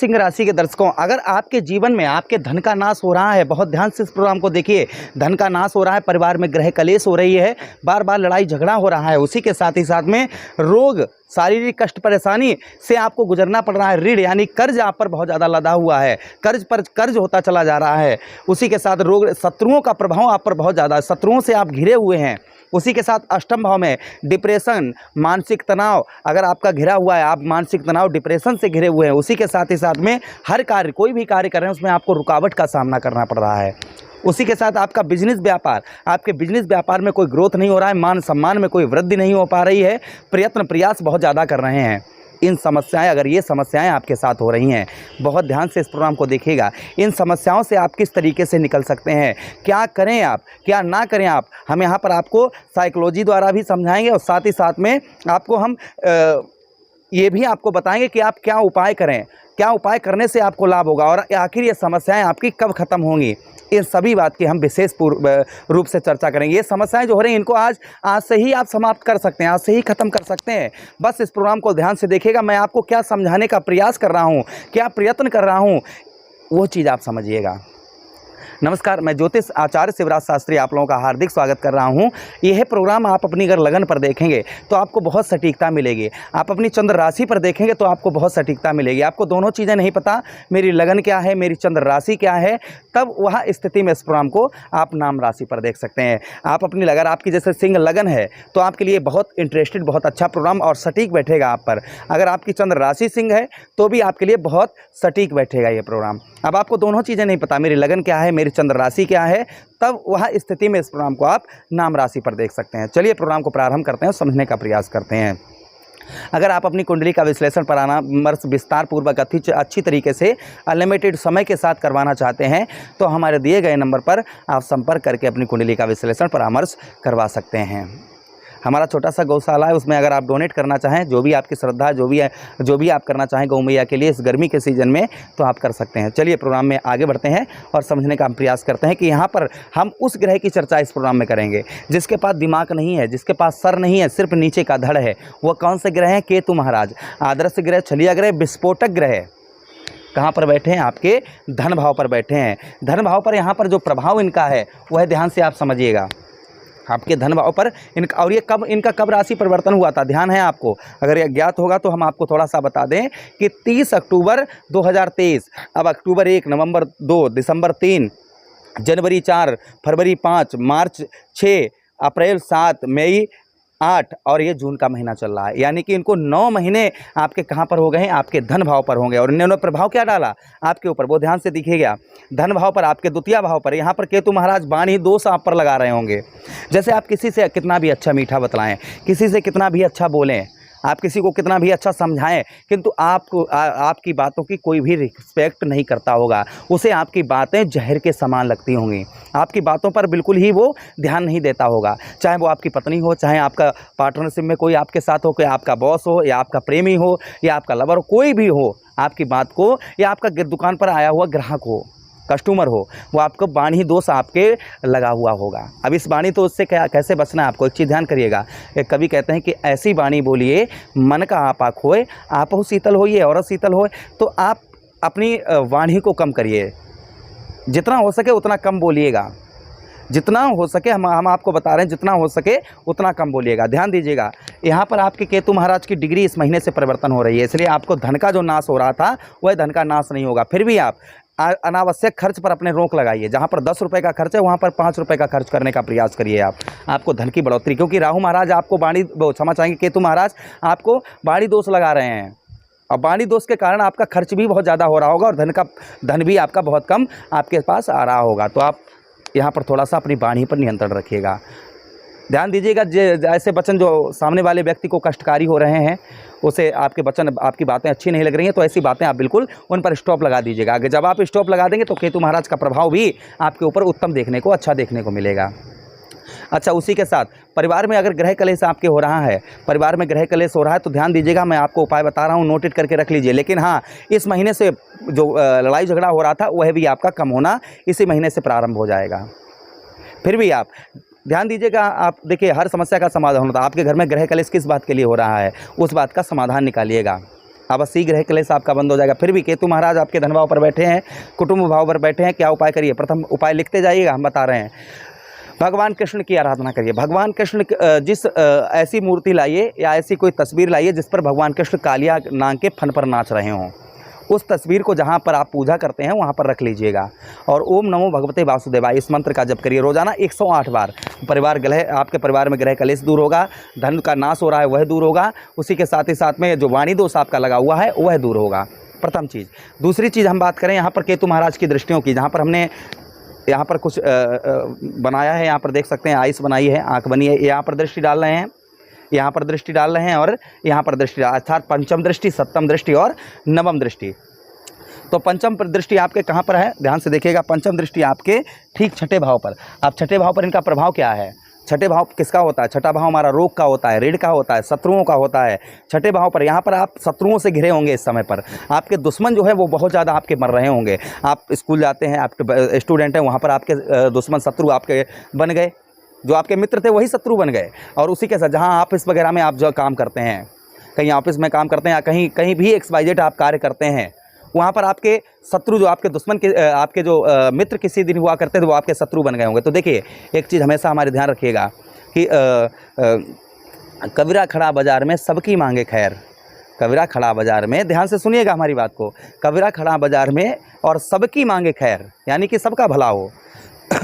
सिंह राशि के दर्शकों, अगर आपके जीवन में आपके धन का नाश हो रहा है, बहुत ध्यान से इस प्रोग्राम को देखिए। धन का नाश हो रहा है, परिवार में ग्रह कलेश हो रही है, बार बार लड़ाई झगड़ा हो रहा है, उसी के साथ ही साथ में रोग, शारीरिक कष्ट परेशानी से आपको गुजरना पड़ रहा है, ऋण यानी कर्ज आप पर बहुत ज़्यादा लदा हुआ है, कर्ज पर कर्ज होता चला जा रहा है, उसी के साथ रोग, शत्रुओं का प्रभाव आप पर बहुत ज़्यादा, शत्रुओं से आप घिरे हुए हैं, उसी के साथ अष्टम भाव में डिप्रेशन, मानसिक तनाव अगर आपका घिरा हुआ है, आप मानसिक तनाव डिप्रेशन से घिरे हुए हैं, उसी के साथ ही साथ में हर कार्य, कोई भी कार्य कर रहे हैं उसमें आपको रुकावट का सामना करना पड़ रहा है। उसी के साथ आपका बिजनेस व्यापार, आपके बिजनेस व्यापार में कोई ग्रोथ नहीं हो रहा है, मान सम्मान में कोई वृद्धि नहीं हो पा रही है, प्रयास बहुत ज़्यादा कर रहे हैं। इन समस्याएं, अगर ये समस्याएं आपके साथ हो रही हैं, बहुत ध्यान से इस प्रोग्राम को देखिएगा। इन समस्याओं से आप किस तरीके से निकल सकते हैं, क्या करें आप, क्या ना करें आप, हम यहाँ पर आपको साइकोलॉजी द्वारा भी समझाएंगे और साथ ही साथ में आपको हम ये भी आपको बताएंगे कि आप क्या उपाय करें, क्या उपाय करने से आपको लाभ होगा और आखिर ये समस्याएं आपकी कब ख़त्म होंगी। इन सभी बात की हम विशेष रूप से चर्चा करेंगे। ये समस्याएं जो हो रही हैं इनको आज से ही आप समाप्त कर सकते हैं, आज से ही ख़त्म कर सकते हैं। बस इस प्रोग्राम को ध्यान से देखिएगा, मैं आपको क्या समझाने का प्रयास कर रहा हूँ, क्या प्रयत्न कर रहा हूँ, वो चीज़ आप समझिएगा। नमस्कार, मैं ज्योतिष आचार्य शिवराज शास्त्री आप लोगों का हार्दिक स्वागत कर रहा हूं। यह प्रोग्राम आप अपनी अगर लगन पर देखेंगे तो आपको बहुत सटीकता मिलेगी, आप अपनी चंद्र राशि पर देखेंगे तो आपको बहुत सटीकता मिलेगी। आपको दोनों चीज़ें नहीं पता, मेरी लगन क्या है, मेरी चंद्र राशि क्या है, तब वह स्थिति में इस प्रोग्राम को आप नाम राशि पर देख सकते हैं। आप अपनी लगन, आपकी जैसे सिंह लगन है तो आपके लिए बहुत इंटरेस्टेड, बहुत अच्छा प्रोग्राम और सटीक बैठेगा आप पर। अगर आपकी चंद्र राशि सिंह है तो भी आपके लिए बहुत सटीक बैठेगा ये प्रोग्राम। अब आपको दोनों चीज़ें नहीं पता, मेरी लगन क्या है, मेरी चंद्र राशि क्या है, तब वह स्थिति में इस प्रोग्राम को आप नाम राशि पर देख सकते हैं। चलिए प्रोग्राम को प्रारंभ करते हैं और समझने का प्रयास करते हैं। अगर आप अपनी कुंडली का विश्लेषण परामर्श विस्तार पूर्वक अच्छी तरीके से अनलिमिटेड समय के साथ करवाना चाहते हैं तो हमारे दिए गए नंबर पर आप संपर्क करके अपनी कुंडली का विश्लेषण परामर्श करवा सकते हैं। हमारा छोटा सा गौशाला है, उसमें अगर आप डोनेट करना चाहें, जो भी आपकी श्रद्धा, जो भी आप करना चाहें गौ मैया के लिए इस गर्मी के सीज़न में, तो आप कर सकते हैं। चलिए प्रोग्राम में आगे बढ़ते हैं और समझने का हम प्रयास करते हैं कि यहाँ पर हम उस ग्रह की चर्चा इस प्रोग्राम में करेंगे जिसके पास दिमाग नहीं है, जिसके पास सर नहीं है, सिर्फ नीचे का धड़ है। वह कौन से ग्रह हैं? केतु महाराज, आदर्श ग्रह, छलिया ग्रह, विस्फोटक ग्रह। कहाँ पर बैठे हैं? आपके धन भाव पर बैठे हैं। धन भाव पर यहाँ पर जो प्रभाव इनका है वह ध्यान से आप समझिएगा। आपके धन भाव पर इनका, और ये कब, इनका कब राशि परिवर्तन हुआ था, ध्यान है आपको? अगर यह ज्ञात होगा तो हम आपको थोड़ा सा बता दें कि 30 अक्टूबर 2023, अब अक्टूबर 1, नवंबर 2, दिसंबर 3, जनवरी 4, फरवरी 5, मार्च 6, अप्रैल 7, मई 8 और ये जून का महीना चल रहा है। यानी कि इनको 9 महीने आपके कहाँ पर हो गए हैं? आपके धन भाव पर होंगे। और इन्होंने प्रभाव क्या डाला आपके ऊपर, वो ध्यान से दिखेगा। धन भाव पर, आपके द्वितीय भाव पर, यहाँ पर केतु महाराज बाणी दोष आप पर लगा रहे होंगे। जैसे आप किसी से कितना भी अच्छा मीठा बतलाएं, किसी से कितना भी अच्छा बोलें, आप किसी को कितना भी अच्छा समझाएं, किंतु आपको आपकी बातों की कोई भी रिस्पेक्ट नहीं करता होगा। उसे आपकी बातें जहर के समान लगती होंगी, आपकी बातों पर बिल्कुल ही वो ध्यान नहीं देता होगा। चाहे वो आपकी पत्नी हो, चाहे आपका पार्टनरशिप में कोई आपके साथ हो, कोई आपका बॉस हो या आपका प्रेमी हो या आपका लवर हो, कोई भी हो, आपकी बात को, या आपका दुकान पर आया हुआ ग्राहक हो, कस्टमर हो, वो आपको बाणी दोष आपके लगा हुआ होगा। अब इस बाणी दोष से कैसे बचना है आपको, एक चीज़ ध्यान करिएगा। एक कवि कहते हैं कि ऐसी बाणी बोलिए मन का आपा खोए, आप हो शीतल होइए औरत शीतल होए। तो आप अपनी वाणी को कम करिए, जितना हो सके उतना कम बोलिएगा, जितना हो सके हम आपको बता रहे हैं, जितना हो सके उतना कम बोलिएगा। ध्यान दीजिएगा, यहाँ पर आपके केतु महाराज की डिग्री इस महीने से परिवर्तन हो रही है, इसलिए आपको धन का जो नाश हो रहा था वह धन का नाश नहीं होगा। फिर भी आप अनावश्यक खर्च पर अपने रोक लगाइए। जहाँ पर 10 रुपये का खर्च है वहाँ पर 5 रुपये का खर्च करने का प्रयास करिए। आपको धन की बढ़ोतरी, क्योंकि राहु महाराज आपको क्षमा चाहेंगे, केतु महाराज आपको बाणी दोष लगा रहे हैं और बाणी दोष के कारण आपका खर्च भी बहुत ज़्यादा हो रहा होगा और धन भी आपका बहुत कम आपके पास आ रहा होगा। तो आप यहाँ पर थोड़ा सा अपनी वाणी पर नियंत्रण रखिएगा। ध्यान दीजिएगा, ऐसे वचन जो सामने वाले व्यक्ति को कष्टकारी हो रहे हैं, उसे आपके वचन, आपकी बातें अच्छी नहीं लग रही हैं, तो ऐसी बातें आप बिल्कुल उन पर स्टॉप लगा दीजिएगा। अगर जब आप स्टॉप लगा देंगे तो केतु महाराज का प्रभाव भी आपके ऊपर उत्तम देखने को, अच्छा देखने को मिलेगा। अच्छा, उसी के साथ परिवार में अगर ग्रह कलेश आपके हो रहा है, परिवार में ग्रह कलेश हो रहा है, तो ध्यान दीजिएगा, मैं आपको उपाय बता रहा हूँ, नोटेट करके रख लीजिए। लेकिन हाँ, इस महीने से जो लड़ाई झगड़ा हो रहा था वह भी आपका कम होना इसी महीने से प्रारंभ हो जाएगा। फिर भी आप ध्यान दीजिएगा, आप देखिए, हर समस्या का समाधान होता है। आपके घर में ग्रह कलेश किस बात के लिए हो रहा है, उस बात का समाधान निकालिएगा। अवश्य ग्रह क्लेश आपका बंद हो जाएगा। फिर भी केतु महाराज आपके धन भाव पर बैठे हैं, कुटुंब भाव पर बैठे हैं, क्या उपाय करिए? प्रथम उपाय लिखते जाइएगा, हम बता रहे हैं। भगवान कृष्ण की आराधना करिए। भगवान कृष्ण जिस ऐसी मूर्ति लाइए या ऐसी कोई तस्वीर लाइए जिस पर भगवान कृष्ण कालिया नाग के फन पर नाच रहे हों, उस तस्वीर को जहाँ पर आप पूजा करते हैं वहाँ पर रख लीजिएगा और ओम नमो भगवते वासुदेवाय इस मंत्र का जप करिए रोजाना 108 बार। आपके परिवार में ग्रह कलेश दूर होगा, धन का नाश हो रहा है वह दूर होगा, उसी के साथ ही साथ में जो वाणी दोष आपका लगा हुआ है वह दूर होगा। प्रथम चीज़। दूसरी चीज़ हम बात करें यहाँ पर केतु महाराज की दृष्टियों की, जहाँ पर हमने यहाँ पर कुछ बनाया है, यहाँ पर देख सकते हैं आइस बनाई है, आँख बनी है, यहाँ पर दृष्टि डाल रहे हैं, यहाँ पर दृष्टि डाल रहे हैं और यहाँ पर दृष्टि, अर्थात पंचम दृष्टि, सप्तम दृष्टि और नवम दृष्टि। तो पंचम दृष्टि आपके कहाँ पर है? ध्यान से देखिएगा। पंचम दृष्टि आपके ठीक छठे भाव पर। अब छठे भाव पर इनका प्रभाव क्या है? छठे भाव किसका होता है? छठा भाव हमारा रोग का होता है, ऋण का होता है, शत्रुओं का होता है। छठे भाव पर यहाँ पर आप शत्रुओं से घिरे होंगे। इस समय पर आपके दुश्मन जो है वो बहुत ज़्यादा आपके मर रहे होंगे। आप स्कूल जाते हैं, आप स्टूडेंट हैं, वहाँ पर आपके दुश्मन शत्रु आपके बन गए, जो आपके मित्र थे वही शत्रु बन गए। और उसी के साथ जहाँ ऑफिस वगैरह में आप जो काम करते हैं, कहीं ऑफिस में काम करते हैं या कहीं भी XYZ आप कार्य करते हैं, वहाँ पर आपके शत्रु जो आपके दुश्मन के आपके जो मित्र किसी दिन हुआ करते थे वो आपके शत्रु बन गए होंगे। तो देखिए एक चीज़ हमेशा हमारे ध्यान रखिएगा कि कबीरा खड़ा बाजार में सबकी मांगे खैर। कबीरा खड़ा बाजार में, ध्यान से सुनिएगा हमारी बात को, कबीरा खड़ा बाजार में और सबकी मांगे खैर, यानी कि सबका भला हो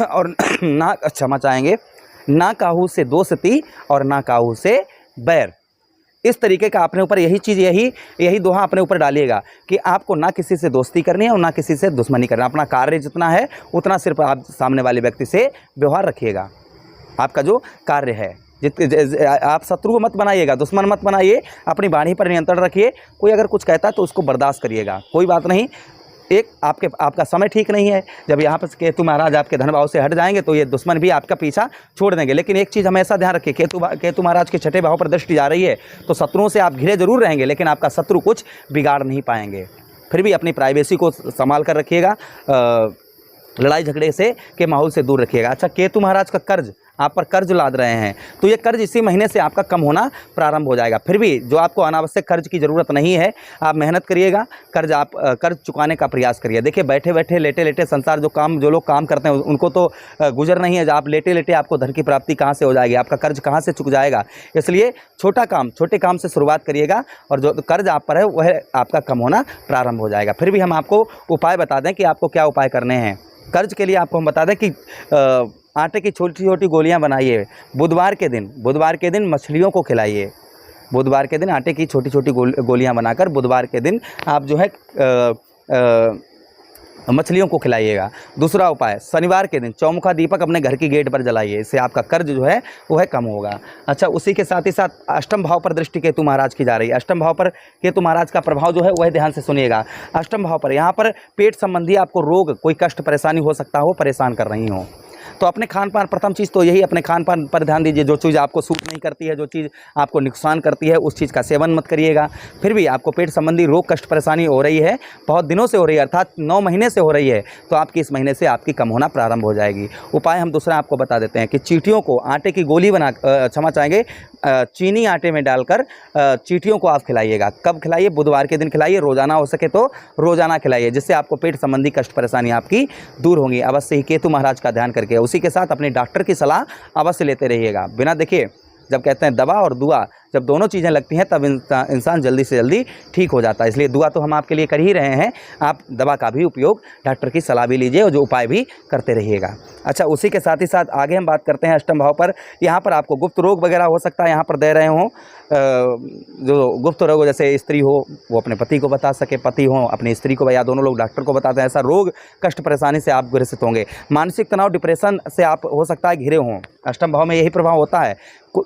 और ना क्षमा चाहेंगे, ना काहू से दोस्ती और ना काहू से बैर। इस तरीके का अपने ऊपर यही चीज़ यही दोहा अपने ऊपर डालिएगा कि आपको ना किसी से दोस्ती करनी है और ना किसी से दुश्मनी करना। अपना कार्य जितना है उतना सिर्फ आप सामने वाले व्यक्ति से व्यवहार रखिएगा। आपका जो कार्य है आप शत्रु मत बनाइएगा, दुश्मन मत बनाइए, अपनी वाणी पर नियंत्रण रखिए। कोई अगर कुछ कहता है तो उसको बर्दाश्त करिएगा, कोई बात नहीं। एक आपका समय ठीक नहीं है, जब यहाँ पर केतु महाराज आपके धन भाव से हट जाएंगे तो ये दुश्मन भी आपका पीछा छोड़ देंगे। लेकिन एक चीज़ हमेशा ध्यान रखिए, केतु महाराज के छठे भाव पर दृष्टि जा रही है तो शत्रुओं से आप घिरे जरूर रहेंगे, लेकिन आपका शत्रु कुछ बिगाड़ नहीं पाएंगे। फिर भी अपनी प्राइवेसी को संभाल कर रखिएगा, लड़ाई झगड़े से के माहौल से दूर रखिएगा। अच्छा, केतु महाराज का कर्ज, आप पर कर्ज लाद रहे हैं तो ये कर्ज इसी महीने से आपका कम होना प्रारंभ हो जाएगा। फिर भी जो आपको अनावश्यक कर्ज की ज़रूरत नहीं है, आप मेहनत करिएगा, कर्ज चुकाने का प्रयास करिए। देखिए बैठे बैठे लेटे लेटे संसार जो लोग काम करते हैं उनको तो गुजर नहीं है। आप लेटे लेटे आपको धन की प्राप्ति कहाँ से हो जाएगी, आपका कर्ज कहाँ से चुक जाएगा। इसलिए छोटे काम से शुरुआत करिएगा और जो कर्ज आप पर है वह आपका कम होना प्रारंभ हो जाएगा। फिर भी हम आपको उपाय बता दें कि आपको क्या उपाय करने हैं। कर्ज के लिए आपको हम बता दें कि आटे की छोटी छोटी गोलियां बनाइए। बुधवार के दिन मछलियों को खिलाइए। बुधवार के दिन आटे की छोटी छोटी गोलियां बनाकर बुधवार के दिन आप जो है मछलियों को खिलाइएगा। दूसरा उपाय, शनिवार के दिन चौमुखा दीपक अपने घर की गेट पर जलाइए, इससे आपका कर्ज जो है वह कम होगा। अच्छा, उसी के साथ ही साथ अष्टम भाव पर दृष्टि केतु महाराज की जा रही है। अष्टम भाव पर केतु महाराज का प्रभाव जो है वह ध्यान से सुनिएगा। अष्टम भाव पर यहाँ पर पेट संबंधी आपको रोग, कोई कष्ट परेशानी हो सकता हो, परेशान कर रही हो, तो अपने खान पान, प्रथम चीज़ तो यही, अपने खान पान पर ध्यान दीजिए। जो चीज़ आपको सूट नहीं करती है, जो चीज़ आपको नुकसान करती है, उस चीज़ का सेवन मत करिएगा। फिर भी आपको पेट संबंधी रोग कष्ट परेशानी हो रही है, बहुत दिनों से हो रही है, अर्थात 9 महीने से हो रही है, तो आपकी इस महीने से आपकी कम होना प्रारंभ हो जाएगी। उपाय हम दूसरा आपको बता देते हैं कि चींटियों को आटे की गोली बना, क्षमा चाहेंगे, चीनी आटे में डालकर चींटियों को आप खिलाइएगा। कब खिलाइए? बुधवार के दिन खिलाइए, रोज़ाना हो सके तो रोज़ाना खिलाइए, जिससे आपको पेट संबंधी कष्ट परेशानी आपकी दूर होंगी। अवश्य ही केतु महाराज का ध्यान करके। उसी के साथ अपने डॉक्टर की सलाह अवश्य लेते रहिएगा। बिना देखिए, जब कहते हैं दवा और दुआ, जब दोनों चीज़ें लगती हैं तब इंसान जल्दी से जल्दी ठीक हो जाता है। इसलिए दुआ तो हम आपके लिए कर ही रहे हैं, आप दवा का भी उपयोग, डॉक्टर की सलाह भी लीजिए और जो उपाय भी करते रहिएगा। अच्छा, उसी के साथ ही साथ आगे हम बात करते हैं अष्टम भाव पर। यहाँ पर आपको गुप्त रोग वगैरह हो सकता है, यहाँ पर दे रहे हों जो गुप्त रोग, जैसे स्त्री हो वो अपने पति को बता सके, पति हो अपनी स्त्री को, या दोनों लोग डॉक्टर को बताते हैं। ऐसा रोग कष्ट परेशानी से आप ग्रसित होंगे। मानसिक तनाव, डिप्रेशन से आप हो सकता है घिरे हों। अष्टम भाव में यही प्रभाव होता है।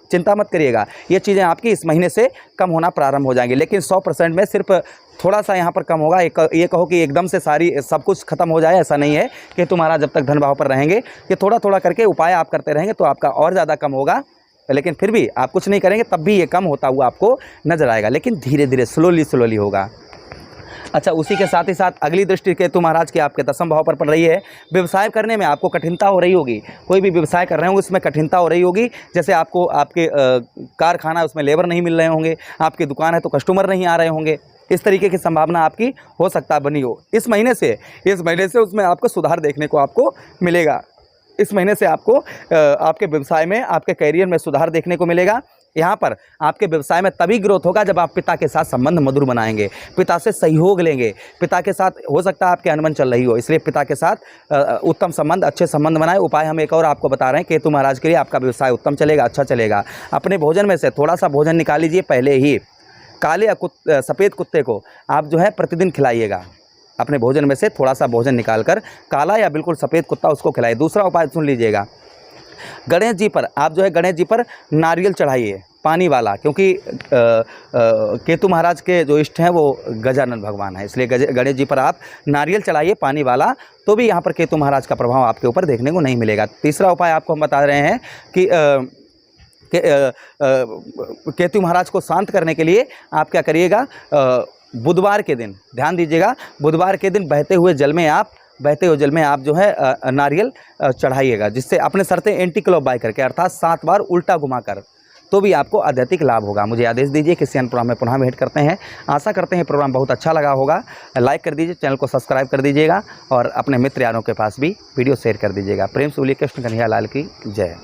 चिंता मत करिएगा, ये चीज़ें आपकी इस महीने से कम होना प्रारंभ हो जाएंगी। लेकिन 100% में सिर्फ थोड़ा सा यहाँ पर कम होगा। ये कहो कि एकदम से सारी सब कुछ खत्म हो जाए, ऐसा नहीं है। कि तुम्हारा जब तक धन भाव पर रहेंगे, ये थोड़ा थोड़ा करके उपाय आप करते रहेंगे तो आपका और ज़्यादा कम होगा। लेकिन फिर भी आप कुछ नहीं करेंगे तब भी ये कम होता हुआ आपको नजर आएगा, लेकिन धीरे धीरे स्लोली होगा। अच्छा, उसी के साथ ही साथ अगली दृष्टि केतु महाराज की आपके दसम भाव पर पड़ रही है। व्यवसाय करने में आपको कठिनता हो रही होगी। कोई भी व्यवसाय कर रहे होंगे उसमें कठिनता हो रही होगी। जैसे आपको आपके कारखाना, उसमें लेबर नहीं मिल रहे होंगे, आपकी दुकान है तो कस्टमर नहीं आ रहे होंगे, इस तरीके की संभावना आपकी हो सकता है बनी हो। इस महीने से उसमें आपको सुधार देखने को आपको मिलेगा। इस महीने से आपको आपके व्यवसाय में, आपके करियर में सुधार देखने को मिलेगा। यहाँ पर आपके व्यवसाय में तभी ग्रोथ होगा जब आप पिता के साथ संबंध मधुर बनाएंगे, पिता से सहयोग लेंगे। पिता के साथ हो सकता है आपके अनबन चल रही हो, इसलिए पिता के साथ उत्तम संबंध, अच्छे संबंध बनाएं। उपाय हम एक और आपको बता रहे हैं, केतु महाराज के लिए आपका व्यवसाय उत्तम चलेगा, अच्छा चलेगा। अपने भोजन में से थोड़ा सा भोजन निकाल लीजिए, पहले ही काले या सफ़ेद कुत्ते को आप जो है प्रतिदिन खिलाइएगा। अपने भोजन में से थोड़ा सा भोजन निकालकर काला या बिल्कुल सफ़ेद कुत्ता उसको खिलाइए। दूसरा उपाय सुन लीजिएगा, गणेश जी पर आप जो है गणेश जी पर नारियल चढ़ाइए पानी वाला, क्योंकि केतु महाराज के जो इष्ट हैं वो गजानन भगवान है, इसलिए गणेश जी पर आप नारियल चढ़ाइए पानी वाला, तो भी यहाँ पर केतु महाराज का प्रभाव आपके ऊपर देखने को नहीं मिलेगा। तीसरा उपाय आपको हम बता रहे हैं कि केतु महाराज को शांत करने के लिए आप क्या करिएगा, बुधवार के दिन ध्यान दीजिएगा, बुधवार के दिन बहते हुए जल में आप जो है नारियल चढ़ाइएगा, जिससे अपने सरते एंटी क्लॉकवाइज करके अर्थात 7 बार उल्टा घुमाकर, तो भी आपको आध्यात्मिक लाभ होगा। मुझे आदेश दीजिए, किसी अन्य प्रोग्राम में पुनः भेंट करते हैं। आशा करते हैं प्रोग्राम बहुत अच्छा लगा होगा। लाइक कर दीजिए, चैनल को सब्सक्राइब कर दीजिएगा और अपने मित्र यारों के पास भी वीडियो शेयर कर दीजिएगा। प्रेम से बोलिए कृष्ण कन्हैया लाल की जय।